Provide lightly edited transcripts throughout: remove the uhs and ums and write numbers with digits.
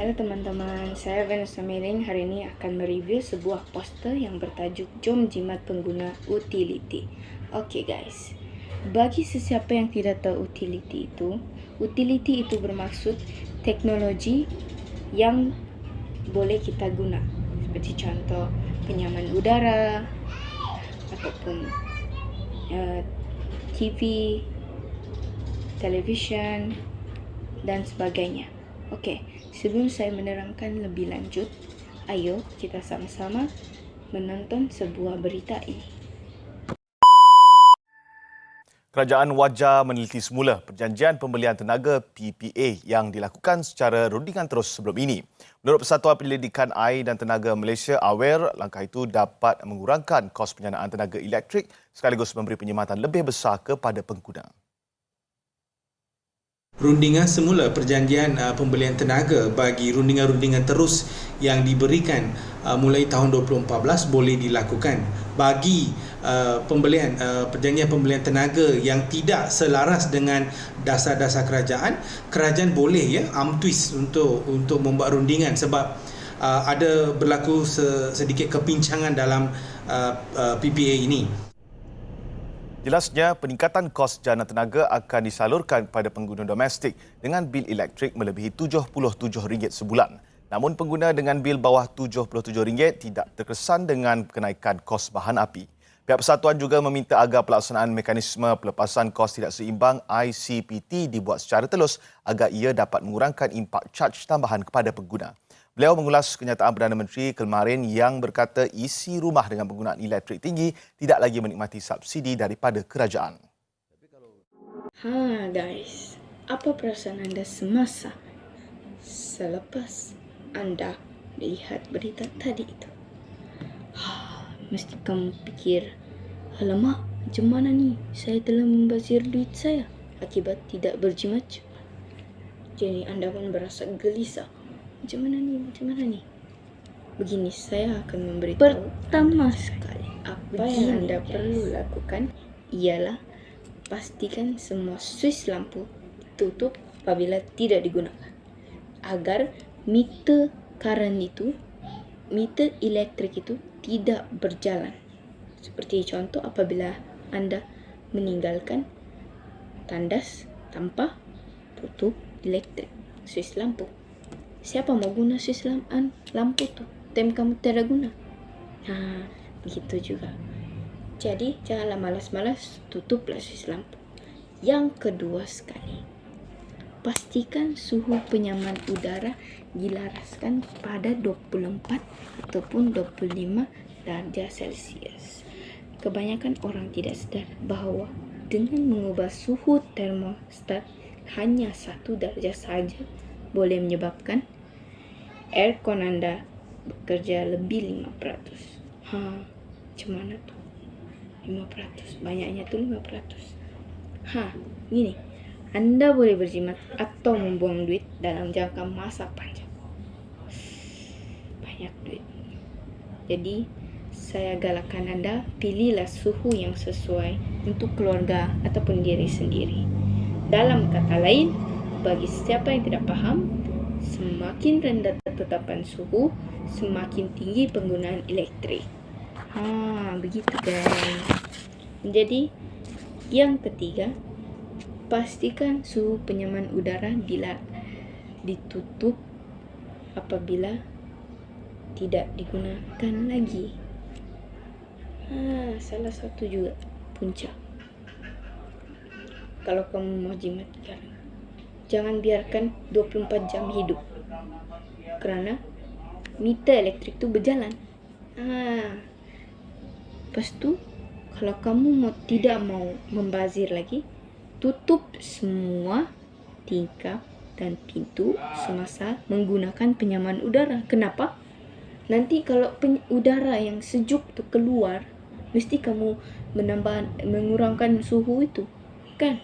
Halo teman-teman, saya Vanessa Meling. Hari ini akan mereview sebuah poster yang bertajuk Jom Jimat Pengguna Utility. Oke guys, bagi sesiapa yang tidak tahu utility itu bermaksud teknologi yang boleh kita guna. Seperti contoh penyaman udara, ataupun TV, televisyen, dan sebagainya. Oke, sebelum saya menerangkan lebih lanjut, ayo kita sama-sama menonton sebuah berita ini. Kerajaan wajar meneliti semula perjanjian pembelian tenaga PPA yang dilakukan secara rundingan terus sebelum ini. Menurut Persatuan Penyelidikan Air dan Tenaga Malaysia, aware langkah itu dapat mengurangkan kos penyanaan tenaga elektrik sekaligus memberi penyematan lebih besar kepada pengguna. Rundingan semula perjanjian pembelian tenaga bagi rundingan-rundingan terus yang diberikan mulai tahun 2014 boleh dilakukan. Bagi perjanjian pembelian tenaga yang tidak selaras dengan dasar-dasar kerajaan boleh twist untuk membuat rundingan sebab ada berlaku sedikit kepincangan dalam PPA ini. Jelasnya, peningkatan kos jana tenaga akan disalurkan kepada pengguna domestik dengan bil elektrik melebihi RM77 sebulan. Namun pengguna dengan bil bawah RM77 tidak terkesan dengan kenaikan kos bahan api. Pihak persatuan juga meminta agar pelaksanaan mekanisme pelepasan kos tidak seimbang ICPT dibuat secara telus agar ia dapat mengurangkan impak caj tambahan kepada pengguna. Beliau mengulas kenyataan Perdana Menteri kemarin yang berkata isi rumah dengan penggunaan elektrik tinggi tidak lagi menikmati subsidi daripada kerajaan. Guys, apa perasaan anda selepas anda melihat berita tadi itu? Mesti kamu pikir, alamak, macam mana ni? Saya telah membazir duit saya akibat tidak berjimat. Jadi anda pun berasa gelisah. Macam mana ni? Begini, saya akan memberitahu. Pertama sekali, apa yang anda perlu lakukan ialah pastikan semua suis lampu tutup apabila tidak digunakan. Agar meter elektrik itu tidak berjalan. Seperti contoh apabila anda meninggalkan tandas tanpa tutup elektrik, suis lampu. Siapa mau guna suis lampu tu? Tem kamu tidak guna. Begitu juga. Jadi janganlah malas-malas, tutuplah suis lampu. Yang kedua sekali, pastikan suhu penyaman udara dilaraskan pada 24 ataupun 25 darjah Celsius. Kebanyakan orang tidak sadar bahawa dengan mengubah suhu termostat hanya 1 darjah saja boleh menyebabkan aircon anda bekerja lebih 5%. Macam mana tu? 5%. Banyaknya tu 5%. Gini. Anda boleh berjimat atau membuang duit dalam jangka masa panjang. Banyak duit. Jadi, saya galakkan anda pilihlah suhu yang sesuai untuk keluarga ataupun diri sendiri. Dalam kata lain, bagi siapa yang tidak faham, semakin rendah ketetapan suhu, semakin tinggi penggunaan elektrik. Begitu guys. Jadi, yang ketiga, pastikan suhu penyaman udara ditutup apabila tidak digunakan lagi. Salah satu juga punca. Kalau kamu mau jimat sekarang, jangan biarkan 24 jam hidup. Kerana meter elektrik tu berjalan. Lepas tu, kalau kamu tidak mau membazir lagi, tutup semua tingkap dan pintu semasa menggunakan penyaman udara. Kenapa? Nanti kalau udara yang sejuk tu keluar, mesti kamu mengurangkan suhu itu, kan?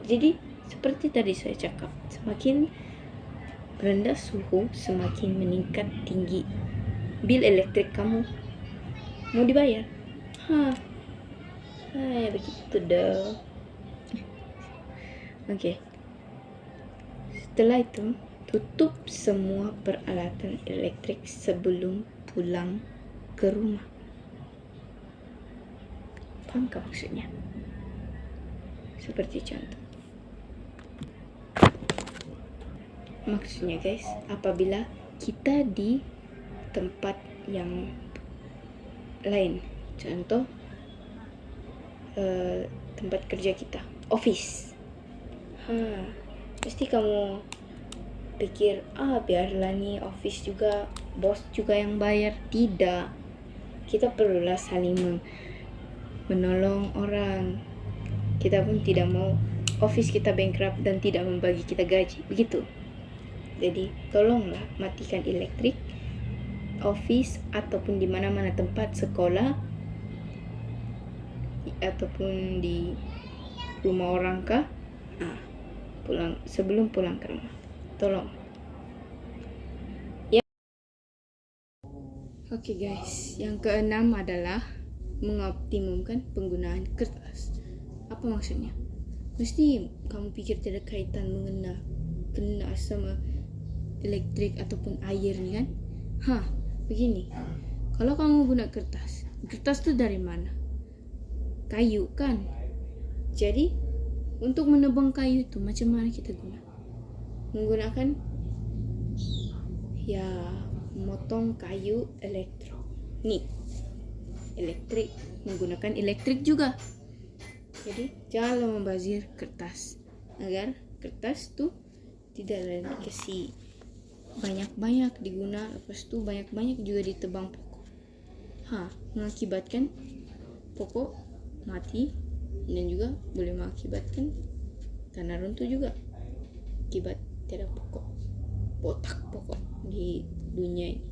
Jadi seperti tadi saya cakap, semakin rendah suhu, semakin meningkat tinggi bil elektrik kamu. Mau dibayar? Begitu dah. Okey. Setelah itu, tutup semua peralatan elektrik sebelum pulang ke rumah. Paham kah maksudnya? Seperti contoh. Maksudnya guys, apabila kita di tempat yang lain, contoh tempat kerja kita, office. Pasti kamu pikir, biarlah nih office juga, bos juga yang bayar. Tidak. Kita perlulah saling menolong orang. Kita pun tidak mau office kita bankrupt dan tidak membagi kita gaji. Begitu. Jadi, tolonglah matikan elektrik office ataupun di mana-mana tempat sekolah ataupun di rumah orang kah, sebelum pulang ke rumah. Tolong. Oke guys, yang keenam adalah mengoptimumkan penggunaan kertas. Apa maksudnya? Mesti kamu pikir tidak kaitan kena sama elektrik ataupun air nih kan? Begini. Kalau kamu guna kertas tuh dari mana? Kayu kan? Jadi untuk menebang kayu itu macam mana kita guna? Menggunakan motong kayu elektronik. Elektrik, menggunakan elektrik juga. Jadi janganlah membazir kertas, agar kertas tuh tidak dikasih banyak-banyak diguna, lepas tu banyak-banyak juga ditebang pokok. Mengakibatkan pokok mati dan juga boleh mengakibatkan tanah runtuh juga akibat tiada potak pokok di dunia ini.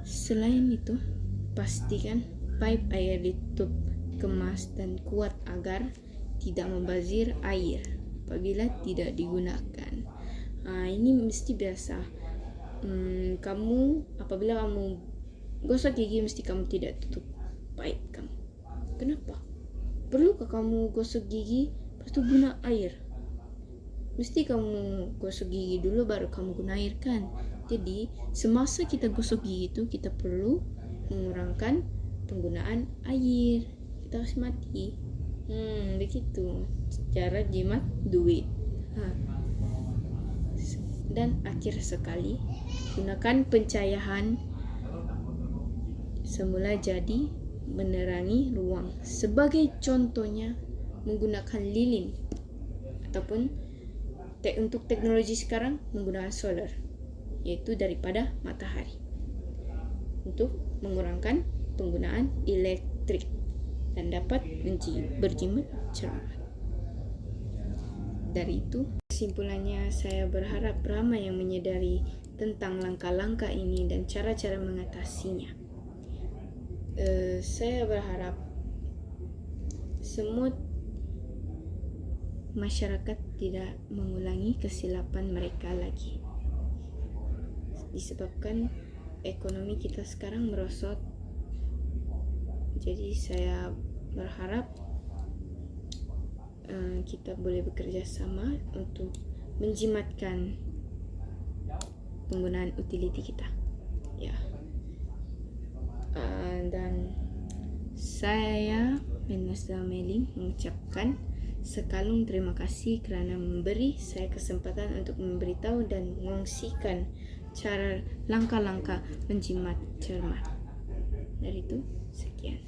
Selain itu, pastikan pipe air ditutup kemas dan kuat agar tidak membazir air apabila tidak digunakan. Ini mesti biasa. Apabila kamu gosok gigi, mesti kamu tidak tutup pipe kamu. Kenapa? Perlukah kamu gosok gigi lepas tu guna air? Mesti kamu gosok gigi dulu baru kamu guna air kan? Jadi semasa kita gosok gigi itu kita perlu mengurangkan penggunaan air. Kita harus mati. Begitu cara jimat duit. Dan akhir sekali, gunakan pencahayaan semula jadi menerangi ruang. Sebagai contohnya menggunakan lilin ataupun untuk teknologi sekarang menggunakan solar, yaitu daripada matahari, untuk mengurangkan penggunaan elektrik dan dapat berjimat cermat. Dari itu, kesimpulannya saya berharap ramai yang menyadari tentang langkah-langkah ini dan cara-cara mengatasinya. Saya berharap semua masyarakat tidak mengulangi kesilapan mereka lagi, disebabkan ekonomi kita sekarang merosot. Jadi saya berharap kita boleh bekerja sama untuk menjimatkan penggunaan utility kita. Dan saya Menasda Meling mengucapkan sekalung terima kasih kerana memberi saya kesempatan untuk memberitahu dan mengongsikan cara langkah-langkah menjimat cermat. Dari itu, sekian.